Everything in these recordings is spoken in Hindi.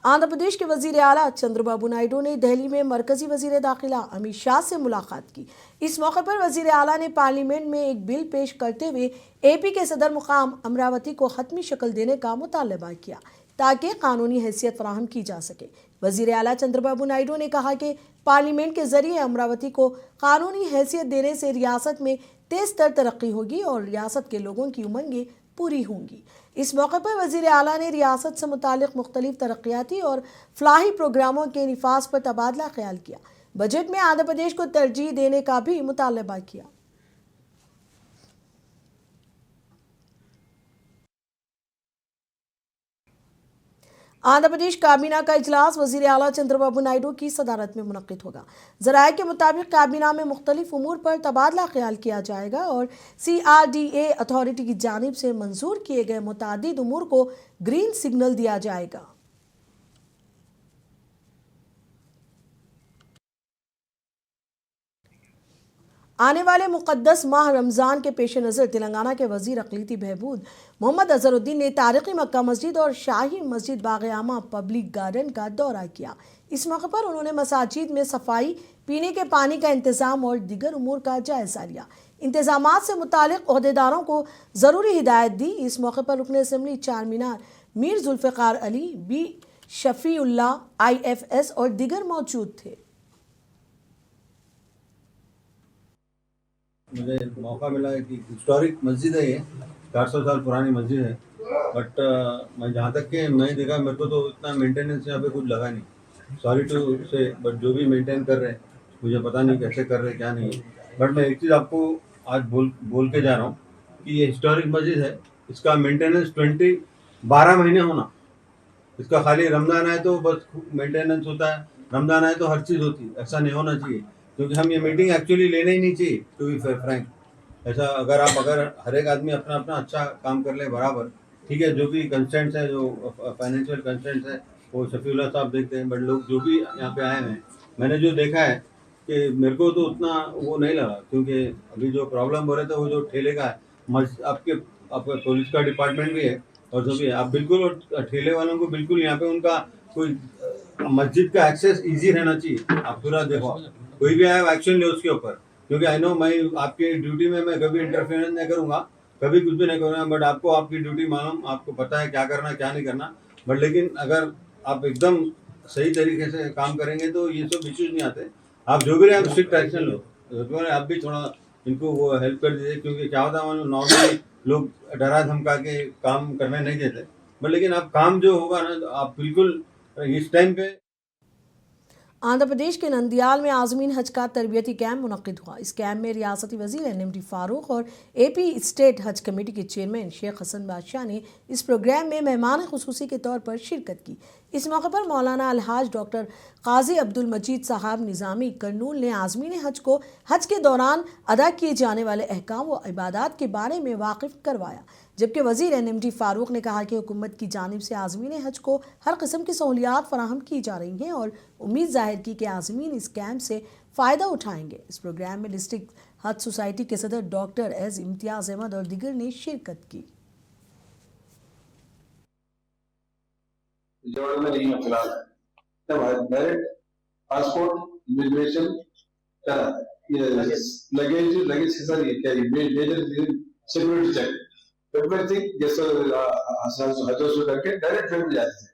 आंध्र प्रदेश के वजीर आला चंद्रबाबू नायडू ने दिल्ली में मरकजी वजीर दाखिला अमित शाह से मुलाकात की। इस मौके पर वजीर आला ने पार्लियामेंट में एक बिल पेश करते हुए एपी के सदर मुकाम अमरावती को हतमी शक्ल देने का मुतालबा किया ताकि कानूनी हैसियत फराहम की जा सके। वजीर आला चंद्रबाबू नायडू ने कहा कि पार्लियामेंट के जरिए अमरावती को कानूनी हैसियत देने से रियासत में तेज तर तरक्की होगी और रियासत के लोगों की उमंगें पूरी होंगी। इस मौके पर वजीर आला ने रियासत से मुतालिक मुख्तलिफ तरक्याती और फलाही प्रोग्रामों के निफाज पर तबादला ख्याल किया। बजट में आंध्र प्रदेश को तरजीह देने का भी मुतालबा किया। आंध्र प्रदेश काबीना का इजलास वजीर आला चंद्रबाबू नायडू की सदारत में मुनक्किद होगा। जराये के मुताबिक काबीना में मुख्तलिफ उमूर पर तबादला ख्याल किया जाएगा और CRDA अथॉरिटी की जानिब से मंजूर किए गए मुतादिद उमूर को ग्रीन सिग्नल दिया जाएगा। आने वाले मुक़द्दस माह रमज़ान के पेश नज़र तेलंगाना के वज़ीर अक़लीती बहबूद मोहम्मद अज़हरुद्दीन ने तारीख़ी मक्का मस्जिद और शाही मस्जिद बाग़-ए-आमा पब्लिक गार्डन का दौरा किया। इस मौके पर उन्होंने मसाजिद में सफाई, पीने के पानी का इंतज़ाम और दीगर उमूर का जायज़ा लिया। इंतज़ामात से मुतालिक ओहदेदारों को ज़रूरी हिदायत दी। इस मौके पर रुकन assembly Charminar Mir Zulfiqar Ali, B Shafiullah IFS और दीगर मौजूद थे। मुझे मौका मिला है कि हिस्टोरिक मस्जिद है, ये 400 साल पुरानी मस्जिद है, बट मैं जहाँ तक कि मैं देखा, मेरे को तो इतना मेंटेनेंस यहाँ पे कुछ लगा नहीं। सॉरी टू से, बट जो भी मेंटेन कर रहे हैं मुझे पता नहीं कैसे कर रहे हैं, क्या नहीं है। बट मैं एक चीज़ आपको आज बोल के जा रहा हूँ कि ये हिस्टोरिक मस्जिद है, इसका मेंटेनेंस 12 महीने होना। इसका खाली रमज़ान आए तो बस मेंटेनेंस होता है, रमज़ान आए तो हर चीज़ होती है। ऐसा नहीं होना चाहिए, क्योंकि हम ये मीटिंग एक्चुअली लेना ही नहीं चाहिए, टू बी फ्रैंक। ऐसा अगर हर एक आदमी अपना अपना अच्छा काम कर ले बराबर, ठीक है। जो भी कंस्टेंट्स है, जो फाइनेंशियल कंस्टेंट्स है, वो शफीउल्लाह साहब देखते हैं। बट लोग जो भी यहाँ पे आए हैं, मैंने जो देखा है कि मेरे को तो उतना वो नहीं लगा, क्योंकि अभी जो प्रॉब्लम हो रहे थे वो जो ठेले का है, आपके पुलिस का डिपार्टमेंट भी है और जो भी है, आप बिल्कुल ठेले वालों को बिल्कुल यहाँ पे उनका कोई मस्जिद का एक्सेस ईजी रहना चाहिए। आप पूरा देखो, कोई भी आया एक्शन ले उसके ऊपर, क्योंकि आई नो मैं आपकी ड्यूटी में मैं कभी इंटरफेरेंस नहीं करूंगा, कभी कुछ भी नहीं करूंगा। बट आपको आपकी ड्यूटी मालूम, आपको पता है क्या करना क्या नहीं करना। बट लेकिन अगर आप एकदम सही तरीके से काम करेंगे तो ये सब इश्यूज नहीं आते। आप जो भी आप स्ट्रिक्ट एक्शन लो, आप भी थोड़ा इनको वो हेल्प कर दीजिए, क्योंकि क्या होता है नॉर्मली लोग डरा धमका के काम करने नहीं देते। बट लेकिन आप काम जो होगा ना, तो आप बिल्कुल इस टाइम पे। आंध्र प्रदेश के नंदियाल में आज़मीन हज का तरबियती कैंप मुनक्किद हुआ। इस कैंप में रियासती वज़ीर NMD फारूक और AP स्टेट हज कमेटी के चेयरमैन शेख हसन बादशाह ने इस प्रोग्राम में मेहमान खुसूसी के तौर पर शिरकत की। इस मौके पर मौलाना अलहाज डॉक्टर काजी अब्दुल मजीद साहब निज़ामी कर्नूल ने आज़मीन हज को हज के दौरान अदा किए जाने वाले अहकाम व इबादात के बारे में वाकिफ़ करवाया। जबकि वज़ीर NMD फारूक ने कहा कि हुकूमत की जानिब से आज़मीन हज को हर किस्म की सहूलियात फराहम की जा रही हैं और उम्मीद जाहिर की कि आज़मीन इस कैंप से फ़ायदा उठाएंगे। इस प्रोग्राम में डिस्ट्रिक्ट हज सोसाइटी के सदर डॉक्टर एस इम्तियाज़ अहमद और दीगर ने शिरकत की। एवरीथिंग जैसे हजों करके डायरेक्ट फैमिली जाते थे।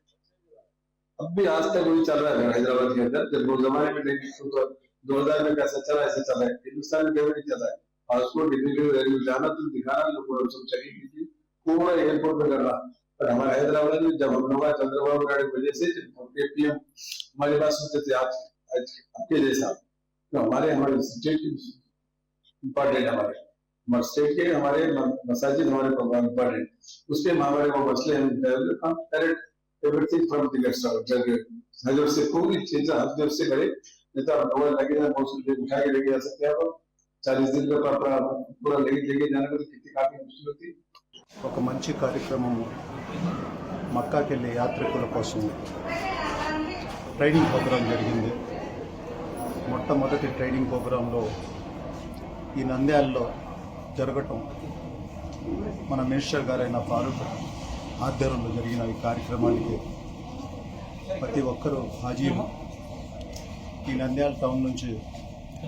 अब भी आज तक वही चल रहा है हैदराबाद के अंदर। जब वो जमाने में नहीं तो 2000 में कैसा चला ऐसा चला है, हिंदुस्तान में कभी नहीं चला है। पासपोर्ट इंडिविजुअल जाना तो दिखाना, लोग सब चेकिंग कीजिए, पूरा एयरपोर्ट पे करना। पर हमारे हैदराबाद में जब हम लोग चंद्रबाबू नायडू की वजह से PM हमारी बात सुनते थे, आज आपके जैसा तो हमारे स्टेट इम्पोर्टेंट, हमारे स्टेट के हमारे मसाजिद हमारे प्रोग्राम पर है, उसके हमारे वो मसले हम डायरेक्ट एवरीथिंग फ्रॉम द हजर से पूरी चीजें हजर से करे। नहीं तो आप लगे जाए बहुत उठा के लेके जा सकते हैं। आप 40 दिन का पूरा लेके जाने में कितनी काफी मुश्किल होती। ఒక మంచి కార్యక్రమము మక్కాకి వెళ్ళే యాత్రికుల కోసం ట్రైనింగ్ ప్రోగ్రాం జరిగింది. మొట్టమొదటి ట్రైనింగ్ ప్రోగ్రాంలో ఈ నంద్యాలలో జరగటం మన మినిస్టర్ గారైన ఫారూక్ ఆధ్వర్యంలో జరిగిన ఈ కార్యక్రమానికి ప్రతి ఒక్కరూ హాజీలు. ఈ నంద్యాల టౌన్ నుంచి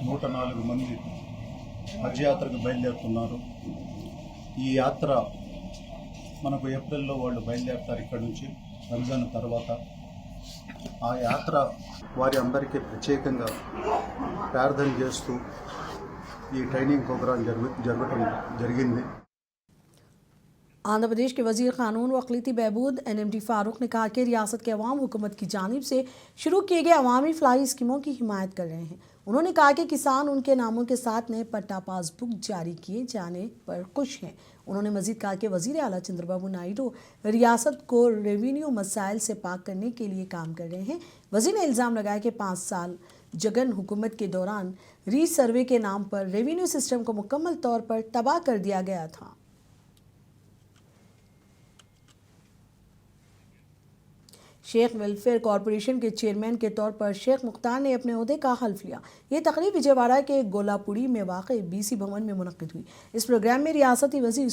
104 మంది హజ్ యాత్రకు బయలుదేరుతున్నారు. ఈ యాత్ర మనకు ఏప్రిల్లో వాళ్ళు బయలుదేరుతారు ఇక్కడ నుంచి రంజాన్ తర్వాత. ఆ యాత్ర వారి అందరికీ ప్రత్యేకంగా ప్రార్థన చేస్తూ ఈ ట్రైనింగ్ ప్రోగ్రాం జరగటం జరిగింది. आंध्र प्रदेश के वजीर कानून व अक़लीती बहबूद NMD फारूक ने कहा कि रियासत के अवाम हुकूमत की जानिब से शुरू किए गए अवामी फलाही स्कीमों की हिमायत कर रहे हैं। उन्होंने कहा कि किसान उनके नामों के साथ नए पट्टा पासबुक जारी किए जाने पर खुश हैं। उन्होंने मजीद कहा कि वजीर आला चंद्रबाबू नायडू रियासत को रेवेन्यू मसाइल से पाक करने के लिए काम कर रहे हैं। वजीर ने इल्ज़ाम लगाया कि 5 साल जगन हुकूमत के दौरान रीसर्वे के नाम पर रेवेन्यू सिस्टम को मुकम्मल तौर पर तबाह कर दिया गया था। शेख वेलफेयर कॉरपोरेशन के चेयरमैन के तौर पर शेख मुख्तार ने अपने ओहदे का हल्फ लिया। ये तकरीब विजयवाड़ा के गोलापुरी में वाक़ BC भवन में मुनक़्क़िद हुई। इस प्रोग्राम में रियासती वज़ीर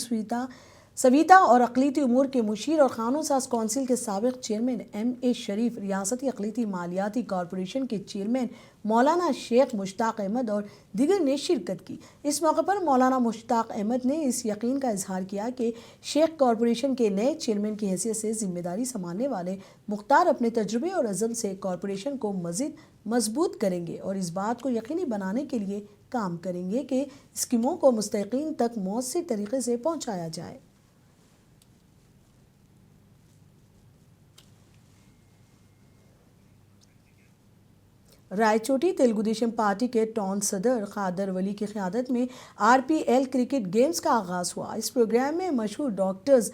सविता और अक़लीती उमूर के मुशीर और क़ानून साज़ कौंसिल के साबिक़ चेयरमैन MA शरीफ, रियासती अक़लीती मालियाती कॉरपोरेशन के चेयरमैन मौलाना शेख मुश्ताक अहमद और दीगर ने शिरकत की। इस मौके पर मौलाना मुश्ताक अहमद ने इस यकीन का इजहार किया कि शेख कॉरपोरेशन के नए चेयरमैन की हैसियत से जिम्मेदारी संभालने वाले मुख्तार अपने तजुर्बे और अज़म से कॉरपोरेशन को मज़ीद मजबूत करेंगे और इस बात को यकीनी बनाने के लिए काम करेंगे कि स्कीमों को मुस्तहिक़ीन तक मौसर तरीके से पहुँचाया जाए। रायचोटी तेलुगु देशम पार्टी के टाउन सदर खादर वली की क़यादत में RPL क्रिकेट गेम्स का आगाज़ हुआ। इस प्रोग्राम में मशहूर डॉक्टर्स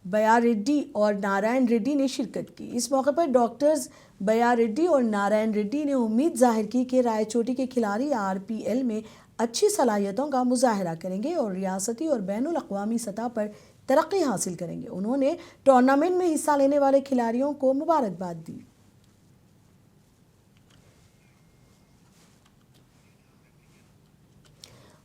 बयारेड्डी और नारायण रेड्डी ने शिरकत की। इस मौके पर डॉक्टर्स बयारेड्डी और नारायण रेड्डी ने उम्मीद जाहिर की कि रायचोटी के खिलाड़ी RPL में अच्छी सलाहियतों का मुजाहरा करेंगे और रियासती और बैनुल अक़वामी सतह पर तरक्की हासिल करेंगे। उन्होंने टूर्नामेंट में हिस्सा लेने वाले खिलाड़ियों को मुबारकबाद दी।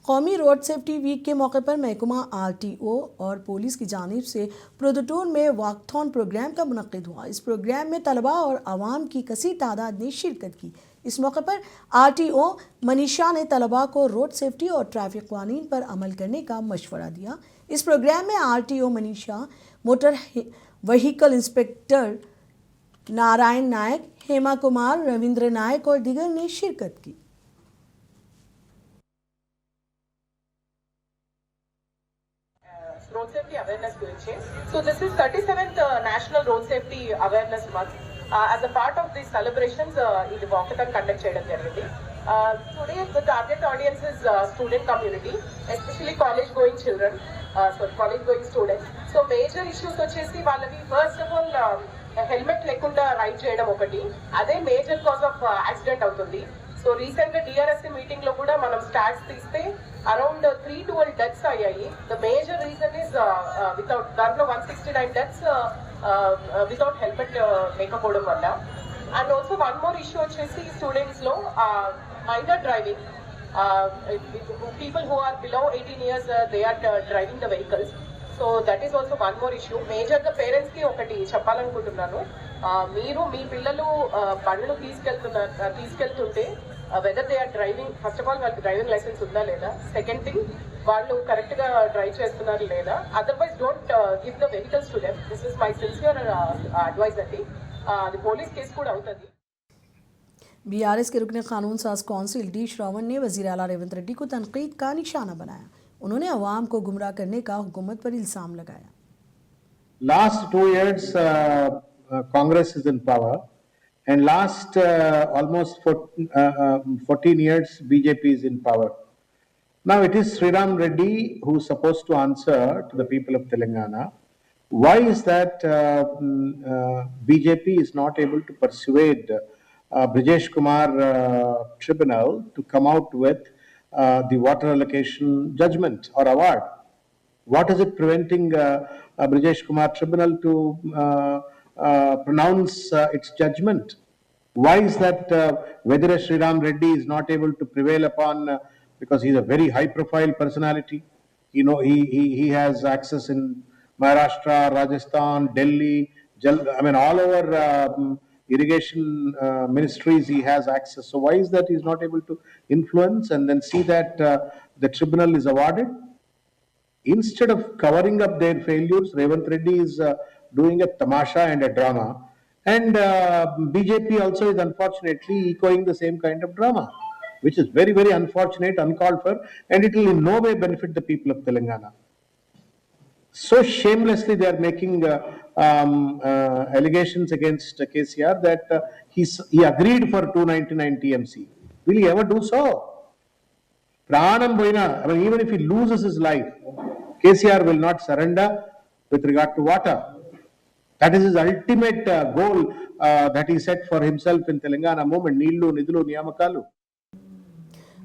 कौमी रोड सेफ्टी वीक के मौके पर महकमा RTO और पुलिस की जानिब से प्रोदटूर में वॉकथॉन प्रोग्राम का मुनक़्क़िद हुआ। इस प्रोग्राम में तलबा और आवाम की कसीर तादाद ने शिरकत की। इस मौके पर RTO मनीषा ने तलबा को रोड सेफ्टी और ट्रैफिक क़वानीन पर अमल करने का मशवरा दिया। इस प्रोग्राम में RTO Manisha, motor vehicle inspector Narayan Nayak, Hema Kumar, Ravindra Nayak और दीगर ने शिरकत की। Road safety awareness gurinchi. So this is 37th National Road Safety Awareness Month. As a part of these celebrations, ఇది walkathon conduct చేయడం జరిగింది. Today the target audience is student community, especially college going children, college going students. So major issues వచ్చేసి వాళ్ళవి first of all హెల్మెట్ లేకుండా రైడ్ చేయడం ఒకటి, అదే మేజర్ కాజ్ ఆఫ్ యాక్సిడెంట్ అవుతుంది. సో రీసెంట్ గా DRSC మీటింగ్ లో కూడా మనం స్టాట్స్ తీస్తే అరౌండ్ 312 డెత్స్ అయ్యాయి. The major reason is without, దాంట్లో 169 డెత్స్ వితౌట్ హెల్మెట్ లేకపోవడం వల్ల. And also one more issue వచ్చేసి స్టూడెంట్స్ లో minor driving, people who are below 18 years they are driving the vehicles. So that is also one more issue. మేజర్గా పేరెంట్స్ కి ఒకటి చెప్పాలనుకుంటున్నాను, మీరు మీ పిల్లలు బండ్లు తీసుకెళ్తుంటే whether they are driving, first of all వాళ్ళకి డ్రైవింగ్ లైసెన్స్ ఉందా లేదా, సెకండ్ థింగ్ వాళ్ళు కరెక్ట్గా డ్రైవ్ చేస్తున్నారు లేదా, otherwise don't give the vehicles to them. This is my sincere advice అండి. అది పోలీస్ కేసు కూడా అవుతుంది. BRS के रुकन कानून साज कौंसिल D श्रावण ने वज़ीर आला रेवंत रेड्डी को तनकीद का निशाना बनाया। उन्होंने अवाम को गुमराह करने का हुकूमत पर इल्ज़ाम लगाया। Last 2 years Congress is in power, and last almost 14 years BJP is in power. Now it is Sriram Reddy who is supposed to answer to the people of Telangana. Why is that BJP is not able to persuade Brijesh Kumar Tribunal to come out with the water allocation judgment or award? What is it preventing Brijesh Kumar Tribunal to pronounce its judgment? Why is that Vedira Sriram Reddy is not able to prevail upon, because he is a very high profile personality. You know, he has access in Maharashtra, Rajasthan, Delhi, all over irrigation ministries he has access. So why is that he's not able to influence and then see that the tribunal is awarded? Instead of covering up their failures, Revant Reddy is doing a tamasha and a drama. And BJP also is unfortunately echoing the same kind of drama, which is very, very unfortunate, uncalled for, and it will in no way benefit the people of Telangana. So shamelessly they are making allegations against KCR that he agreed for 299 TMC. Will he ever do so? Pranam Boina, I mean, even if he loses his life, KCR will not surrender with regard to water. That is his ultimate goal that he set for himself in Telangana movement, Neelu, Nidulu, Niyamakalu.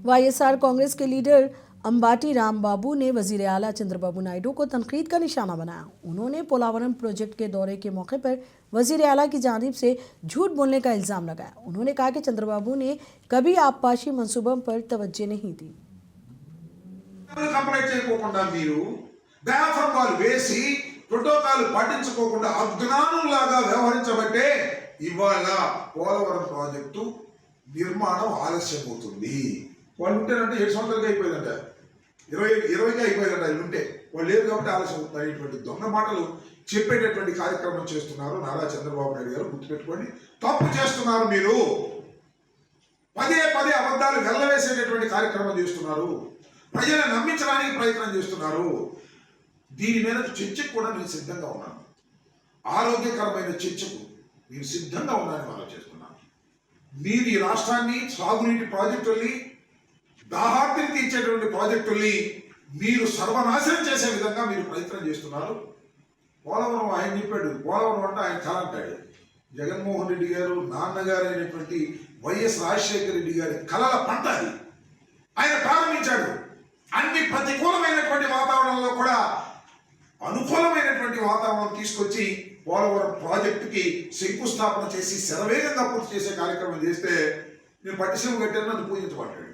YSR Congress के लीडर अंबाटी राम बाबू ने वजीर आला चंद्रबाबू नायडू को तनकीद का निशाना बनाया। उन्होंने पोलावरम प्रोजेक्ट के दौरे के मौके पर वजीर आला की जानिब से झूठ बोलने का इल्जाम लगाया। उन्होंने कहा कि चंद्रबाबू ने कभी आबपाशी मंसूबों पर तवज्जो नहीं दी। కంప్లైంట్ చేయకోకుండా మీరు డయాఫ్రమ్ వాల్ వేసి ప్రోటోకాల్ పాటించుకోకుండా అజ్ఞానంలాగా వ్యవహరించబట్టే ఇవాళ పోలవరం ప్రాజెక్టు నిర్మాణం ఆలస్యం అవుతుంది. వాళ్ళు ఉంటేనంటే 7 సంవత్సరాలుగా అయిపోయిందంట, 20గా అయిపోయిందంట. వాళ్ళు ఉంటే వాళ్ళు లేరు కాబట్టి ఆలస్యం అవుతుంది. ఇటువంటి దొంగ మాటలు చెప్పేటటువంటి కార్యక్రమం చేస్తున్నారు నారా చంద్రబాబు నాయుడు గారు. గుర్తుపెట్టుకోండి, తప్పు చేస్తున్నారు మీరు. పదే పదే అబద్ధాలు వెళ్ళవేసేటటువంటి కార్యక్రమం చేస్తున్నారు. ప్రజలను నమ్మించడానికి ప్రయత్నం చేస్తున్నారు. దీని మీద చర్చకు కూడా నేను సిద్ధంగా ఉన్నాను. ఆరోగ్యకరమైన చర్చకు నేను సిద్ధంగా ఉన్నానని మనం చేస్తున్నాను. మీరు ఈ రాష్ట్రాన్ని సాగునీటి ప్రాజెక్టుల్ని, దాహార్తిని తీర్చేటువంటి ప్రాజెక్టుల్ని మీరు సర్వనాశనం చేసే విధంగా మీరు ప్రయత్నం చేస్తున్నారు. పోలవరం ఆయన చెప్పాడు, పోలవరం అంటే ఆయన కల అంటాడు. జగన్మోహన్ రెడ్డి గారు నాన్నగారు అయినటువంటి వైఎస్ రాజశేఖర రెడ్డి గారి కలల పంట అది. ఆయన ప్రారంభించాడు. అన్ని ప్రతికూలమైనటువంటి వాతావరణంలో కూడా అనుకూలమైనటువంటి వాతావరణం తీసుకొచ్చి పోలవరం ప్రాజెక్టుకి శంకుస్థాపన చేసి శరవేగంగా పూర్తి చేసే కార్యక్రమం చేస్తే నేను పట్టిసీమ కట్టాను, అది పూజించబడ్డాడు.